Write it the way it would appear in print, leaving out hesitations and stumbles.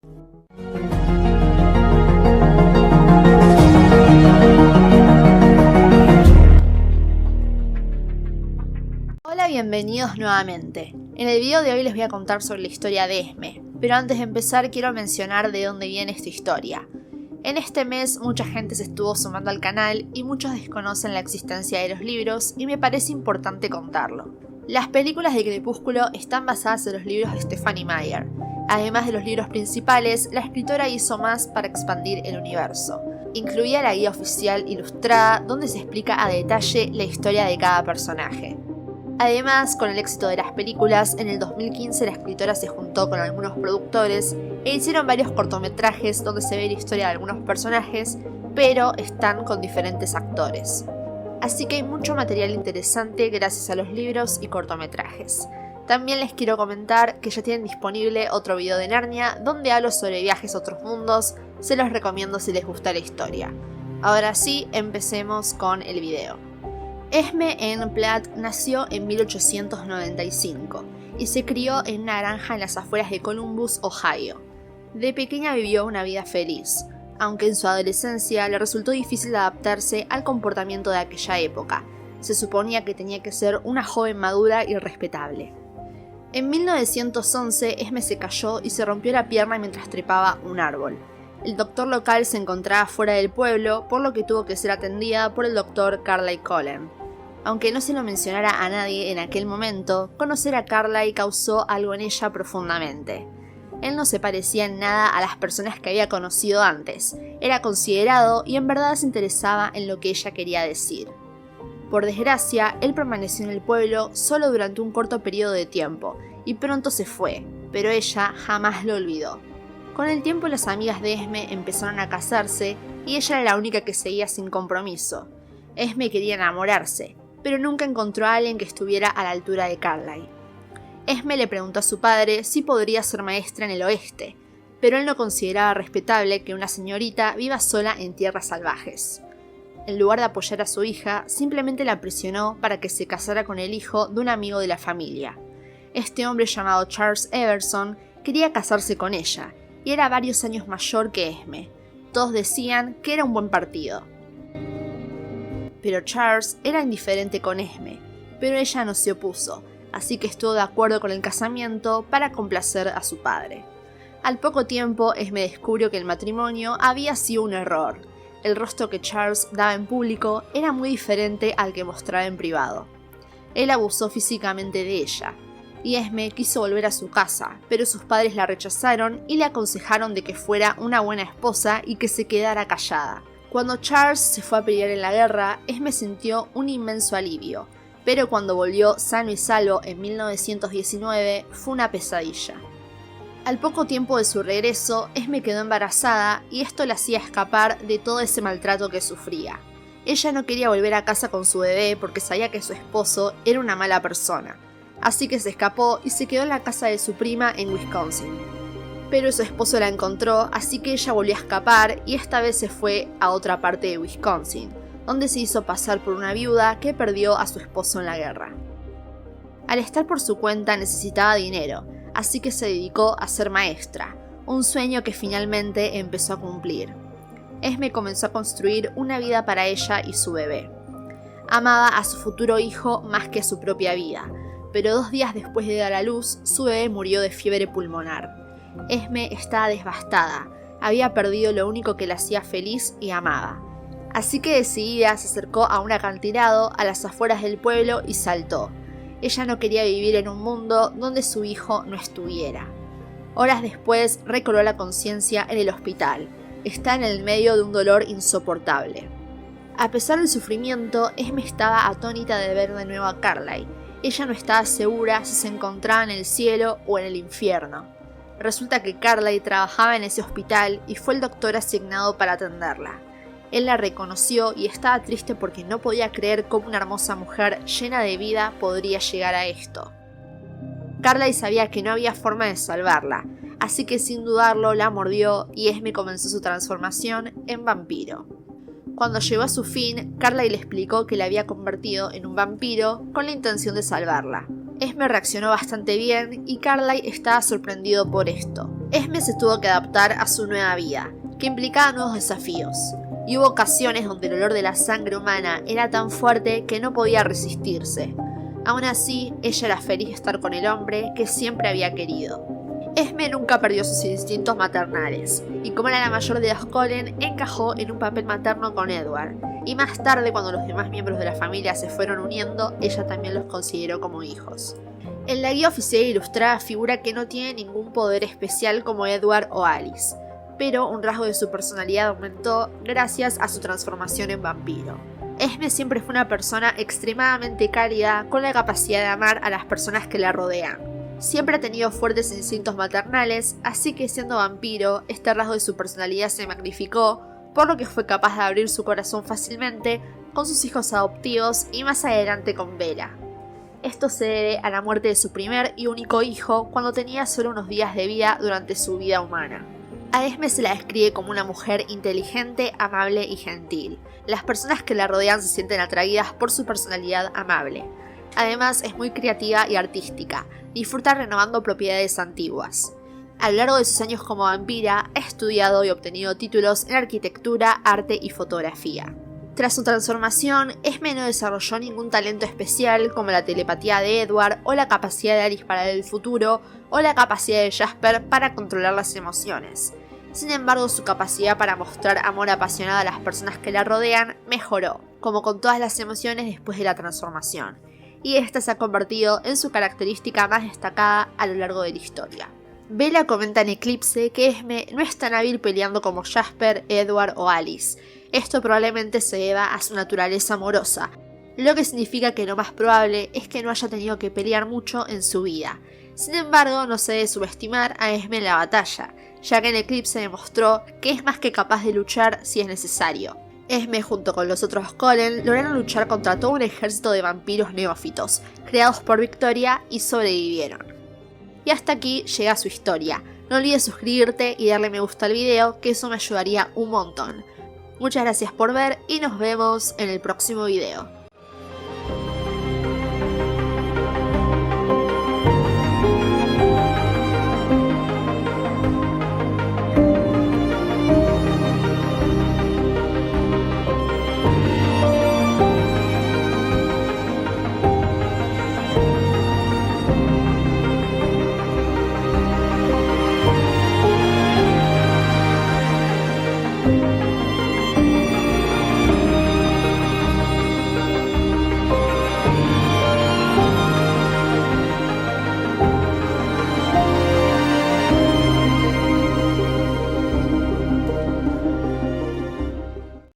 Hola, bienvenidos nuevamente. En el video de hoy les voy a contar sobre la historia de Esme, pero antes de empezar quiero mencionar de dónde viene esta historia. En este mes mucha gente se estuvo sumando al canal y muchos desconocen la existencia de los libros y me parece importante contarlo. Las películas de Crepúsculo están basadas en los libros de Stephenie Meyer. Además de los libros principales, la escritora hizo más para expandir el universo. Incluía la guía oficial ilustrada donde se explica a detalle la historia de cada personaje. Además, con el éxito de las películas, en el 2015 la escritora se juntó con algunos productores e hicieron varios cortometrajes donde se ve la historia de algunos personajes, pero están con diferentes actores. Así que hay mucho material interesante gracias a los libros y cortometrajes. También les quiero comentar que ya tienen disponible otro video de Narnia donde hablo sobre viajes a otros mundos, se los recomiendo si les gusta la historia. Ahora sí, empecemos con el video. Esme Ann Platt nació en 1895 y se crió en una granja en las afueras de Columbus, Ohio. De pequeña vivió una vida feliz, aunque en su adolescencia le resultó difícil adaptarse al comportamiento de aquella época. Se suponía que tenía que ser una joven madura y respetable. En 1911 Esme se cayó y se rompió la pierna mientras trepaba un árbol. El doctor local se encontraba fuera del pueblo, por lo que tuvo que ser atendida por el doctor Carlyle Cullen. Aunque no se lo mencionara a nadie en aquel momento, conocer a Carlyle causó algo en ella profundamente. Él no se parecía en nada a las personas que había conocido antes, era considerado y en verdad se interesaba en lo que ella quería decir. Por desgracia, él permaneció en el pueblo solo durante un corto periodo de tiempo, y pronto se fue, pero ella jamás lo olvidó. Con el tiempo las amigas de Esme empezaron a casarse y ella era la única que seguía sin compromiso. Esme quería enamorarse, pero nunca encontró a alguien que estuviera a la altura de Carlyle. Esme le preguntó a su padre si podría ser maestra en el oeste, pero él no consideraba respetable que una señorita viva sola en tierras salvajes. En lugar de apoyar a su hija, simplemente la presionó para que se casara con el hijo de un amigo de la familia. Este hombre llamado Charles Everson quería casarse con ella, y era varios años mayor que Esme. Todos decían que era un buen partido. Pero Charles era indiferente con Esme, pero ella no se opuso, así que estuvo de acuerdo con el casamiento para complacer a su padre. Al poco tiempo, Esme descubrió que el matrimonio había sido un error. El rostro que Charles daba en público era muy diferente al que mostraba en privado. Él abusó físicamente de ella, y Esme quiso volver a su casa, pero sus padres la rechazaron y le aconsejaron de que fuera una buena esposa y que se quedara callada. Cuando Charles se fue a pelear en la guerra, Esme sintió un inmenso alivio, pero cuando volvió sano y salvo en 1919 fue una pesadilla. Al poco tiempo de su regreso, Esme quedó embarazada y esto la hacía escapar de todo ese maltrato que sufría. Ella no quería volver a casa con su bebé porque sabía que su esposo era una mala persona. Así que se escapó y se quedó en la casa de su prima en Wisconsin. Pero su esposo la encontró, así que ella volvió a escapar y esta vez se fue a otra parte de Wisconsin, donde se hizo pasar por una viuda que perdió a su esposo en la guerra. Al estar por su cuenta necesitaba dinero, así que se dedicó a ser maestra, un sueño que finalmente empezó a cumplir. Esme comenzó a construir una vida para ella y su bebé. Amaba a su futuro hijo más que a su propia vida, pero 2 días después de dar a luz, su bebé murió de fiebre pulmonar. Esme estaba devastada, había perdido lo único que la hacía feliz y amaba. Así que decidida se acercó a un acantilado a las afueras del pueblo y saltó. Ella no quería vivir en un mundo donde su hijo no estuviera. Horas después recobró la conciencia en el hospital. Está en el medio de un dolor insoportable. A pesar del sufrimiento, Esme estaba atónita de ver de nuevo a Carlyle. Ella no estaba segura si se encontraba en el cielo o en el infierno. Resulta que Carlyle trabajaba en ese hospital y fue el doctor asignado para atenderla. Él la reconoció y estaba triste porque no podía creer cómo una hermosa mujer llena de vida podría llegar a esto. Carlyle sabía que no había forma de salvarla, así que sin dudarlo la mordió y Esme comenzó su transformación en vampiro. Cuando llegó a su fin, Carlyle le explicó que la había convertido en un vampiro con la intención de salvarla. Esme reaccionó bastante bien y Carlyle estaba sorprendido por esto. Esme se tuvo que adaptar a su nueva vida, que implicaba nuevos desafíos, y hubo ocasiones donde el olor de la sangre humana era tan fuerte que no podía resistirse. Aún así, ella era feliz de estar con el hombre que siempre había querido. Esme nunca perdió sus instintos maternales, y como era la mayor de los Cullen, encajó en un papel materno con Edward, y más tarde, cuando los demás miembros de la familia se fueron uniendo, ella también los consideró como hijos. En la guía oficial ilustrada figura que no tiene ningún poder especial como Edward o Alice, pero un rasgo de su personalidad aumentó gracias a su transformación en vampiro. Esme siempre fue una persona extremadamente cálida, con la capacidad de amar a las personas que la rodean. Siempre ha tenido fuertes instintos maternales, así que siendo vampiro, este rasgo de su personalidad se magnificó, por lo que fue capaz de abrir su corazón fácilmente con sus hijos adoptivos y más adelante con Bella. Esto se debe a la muerte de su primer y único hijo cuando tenía solo unos días de vida durante su vida humana. A Esme se la describe como una mujer inteligente, amable y gentil. Las personas que la rodean se sienten atraídas por su personalidad amable. Además, es muy creativa y artística, disfruta renovando propiedades antiguas. A lo largo de sus años como vampira, ha estudiado y obtenido títulos en arquitectura, arte y fotografía. Tras su transformación, Esme no desarrolló ningún talento especial como la telepatía de Edward o la capacidad de Alice para el futuro o la capacidad de Jasper para controlar las emociones. Sin embargo, su capacidad para mostrar amor apasionado a las personas que la rodean mejoró, como con todas las emociones después de la transformación, y esta se ha convertido en su característica más destacada a lo largo de la historia. Bella comenta en Eclipse que Esme no es tan hábil peleando como Jasper, Edward o Alice. Esto probablemente se deba a su naturaleza amorosa, lo que significa que lo más probable es que no haya tenido que pelear mucho en su vida. Sin embargo, no se debe subestimar a Esme en la batalla, ya que en Eclipse demostró que es más que capaz de luchar si es necesario. Esme junto con los otros Cullen lograron luchar contra todo un ejército de vampiros neófitos, creados por Victoria y sobrevivieron. Y hasta aquí llega su historia. No olvides suscribirte y darle me gusta al video, que eso me ayudaría un montón. Muchas gracias por ver y nos vemos en el próximo video.